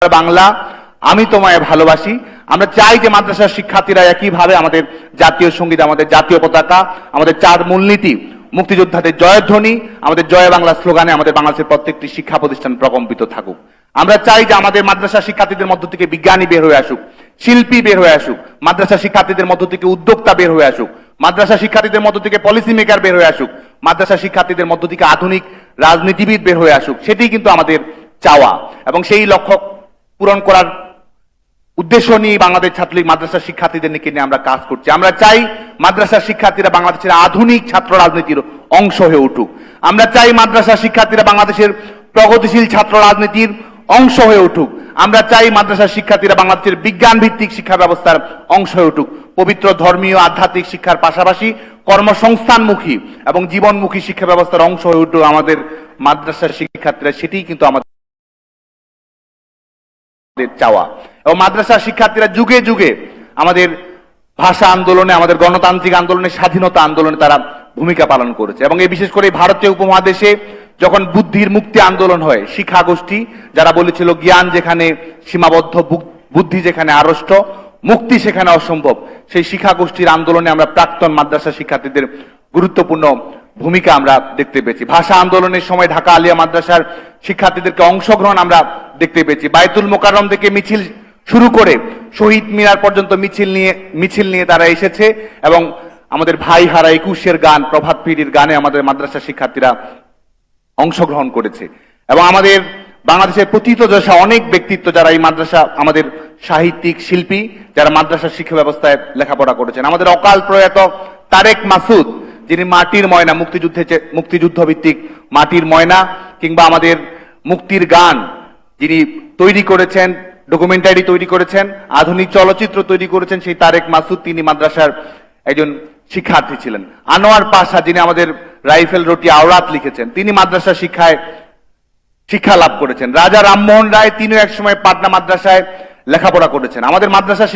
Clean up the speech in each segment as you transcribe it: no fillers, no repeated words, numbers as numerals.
বাংলা আমি তোমায় ভালোবাসি। আমরা চাই যে মাদ্রাসার শিক্ষার্থীরা একইভাবে আমাদের জাতীয় সঙ্গীত, আমাদের জাতীয় পতাকা, আমাদের চার মূলনীতি, মুক্তিযোদ্ধাদের জয়ধ্বনি, আমাদের জয় বাংলা স্লোগানে আমাদের বাংলাদেশের প্রত্যেকটি শিক্ষা প্রতিষ্ঠান প্রকম্পিত থাকুক। আমরা চাই যে আমাদের মাদ্রাসা শিক্ষার্থীদের মধ্য থেকে বিজ্ঞানী বের হয়ে আসুক, শিল্পী বের হয়ে আসুক, মাদ্রাসা শিক্ষার্থীদের মধ্য থেকে উদ্যোক্তা বের হয়ে আসুক, মাদ্রাসা শিক্ষার্থীদের মধ্য থেকে পলিসি মেকার বের হয়ে আসুক, মাদ্রাসা শিক্ষার্থীদের মধ্য থেকে আধুনিক রাজনীতিবিদ বের হয়ে আসুক। সেটাই কিন্তু আমাদের চাওয়া এবং সেই লক্ষ্য পূরণ করার উদ্দেশ্য নিয়ে বাংলাদেশ ছাত্রলীগ মাদ্রাসা শিক্ষার্থীদের নিয়ে আমরা কাজ করছি। আমরা চাই মাদ্রাসা শিক্ষার্থীরা বাংলাদেশের আধুনিক ছাত্র রাজনীতির অংশ হয়ে উঠুক। আমরা চাই মাদ্রাসা শিক্ষার্থীরা বাংলাদেশের প্রগতিশীল ছাত্র রাজনীতির অংশ হয়ে উঠুক। আমরা চাই মাদ্রাসা শিক্ষার্থীরা বাংলাদেশের বিজ্ঞান ভিত্তিক শিক্ষা ব্যবস্থার অংশ হয়ে উঠুক। পবিত্র ধর্মীয় আধ্যাত্মিক শিক্ষার পাশাপাশি কর্মসংস্থানমুখী এবং জীবনমুখী শিক্ষা ব্যবস্থার অংশ হয়ে উঠুক আমাদের মাদ্রাসা শিক্ষার্থীরা। সেটাই কিন্তু আমাদের চাওয়া। এবং মাদ্রাসা শিক্ষার্থীরা যুগে যুগে আমাদের ভাষা আন্দোলনে, আমাদের গণতান্ত্রিক আন্দোলনে, স্বাধীনতা আন্দোলনে তারা ভূমিকা পালন করেছে। এবং এই বিশেষ করে ভারতীয় উপমহাদেশে যখন বুদ্ধির মুক্তি আন্দোলন হয়, শিক্ষা গোষ্ঠী যারা বলেছিল জ্ঞান যেখানে সীমাবদ্ধ, বুদ্ধি যেখানে আড়ষ্ট, মুক্তি সেখানে অসম্ভব, সেই শিক্ষা গোষ্ঠীর আন্দোলনে আমরা প্রাক্তন মাদ্রাসা শিক্ষার্থীদের গুরুত্বপূর্ণ ভূমিকা আমরা দেখতে পেয়েছি। ভাষা আন্দোলনের সময় ঢাকা আলিয়া মাদ্রাসার শিক্ষার্থীদেরকে অংশগ্রহণ আমরা দেখতে পেয়েছি। বায়তুল মোকাররম থেকে মিছিল শুরু করে শহীদ মিনার পর্যন্ত মিছিল নিয়ে তারা এসেছে এবং আমাদের ভাই হারা একুশের গান, প্রভাত ফেরির গানে আমাদের মাদ্রাসা শিক্ষার্থীরা অংশগ্রহণ করেছে। এবং আমাদের বাংলাদেশের প্রথিতযশা অনেক ব্যক্তিত্ব যারা এই মাদ্রাসা, আমাদের সাহিত্যিক, শিল্পী যারা মাদ্রাসা শিক্ষা ব্যবস্থায় লেখাপড়া করেছেন, আমাদের অকাল প্রয়াত তারেক মাসুদ যিনি মাটির ময়না, মুক্তিযুদ্ধ ভিত্তিক মাটির ময়না, কিংবা আমাদের মুক্তির গান যিনি তৈরি করেছেন, ডকুমেন্টারি তৈরি করেছেন, আধুনিক চলচ্চিত্র তৈরি করেছেন, সেই তারেক মাসুদ তিনি মাদ্রাসার একজন শিক্ষার্থী ছিলেন। আনোয়ার পাশা যিনি আমাদের রাইফেল রুটি আওরাত লিখেছেন, তিনি মাদ্রাসা শিক্ষা লাভ করেছেন। রাজা রামমোহন রায় তিনিও একসময় পাটনা মাদ্রাসায় লেখাপড়া করেছেন। আমাদের মাদ্রাসা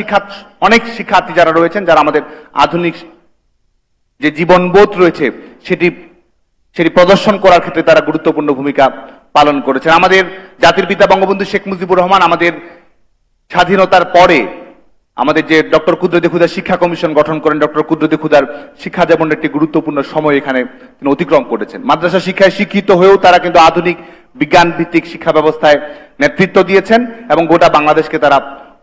অনেক শিক্ষার্থী যারা রয়েছেন, যারা আমাদের আধুনিক যে জীবনবোধ রয়েছে সেটি প্রদর্শন করার ক্ষেত্রে তারা গুরুত্বপূর্ণ ভূমিকা পালন করেছেন। আমাদের জাতির পিতা বঙ্গবন্ধু শেখ মুজিবুর রহমান আমাদের স্বাধীনতার পরে আমাদের যে ডক্টর কুদরতি খুদা শিক্ষা কমিশন গঠন করেন, ডক্টর কুদরতি খুদার শিক্ষা জীবনের একটি গুরুত্বপূর্ণ সময় এখানে তিনি অতিক্রম করেছেন। মাদ্রাসা শিক্ষায় শিক্ষিত হয়েও তারা কিন্তু আধুনিক বিজ্ঞান ভিত্তিক শিক্ষা ব্যবস্থায় নেতৃত্ব দিয়েছেন এবং গোটা বাংলাদেশকে তারা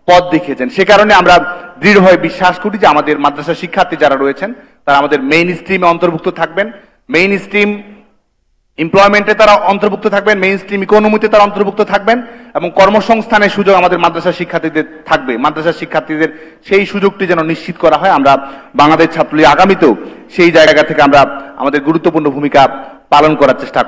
পথ দেখিয়েছেন। সে কারণে আমরা দৃঢ়ভাবে বিশ্বাস করি যে আমাদের মাদ্রাসা শিক্ষার্থী যারা রয়েছেন তারা আমাদের মেইন স্ট্রিমে অন্তর্ভুক্ত থাকবেন, মেইন স্ট্রিম এমপ্লয়মেন্টে তারা অন্তর্ভুক্ত থাকবেন, মেইন স্ট্রিম ইকোনমিতে তারা অন্তর্ভুক্ত থাকবেন এবং কর্মসংস্থানের সুযোগ আমাদের মাদ্রাসা শিক্ষার্থীদের থাকবে। মাদ্রাসা শিক্ষার্থীদের সেই সুযোগটি যেন নিশ্চিত করা হয়, আমরা বাংলাদেশ ছাত্রলীগ আগামীতেও সেই জায়গা থেকে আমরা আমাদের গুরুত্বপূর্ণ ভূমিকা পালন করার চেষ্টা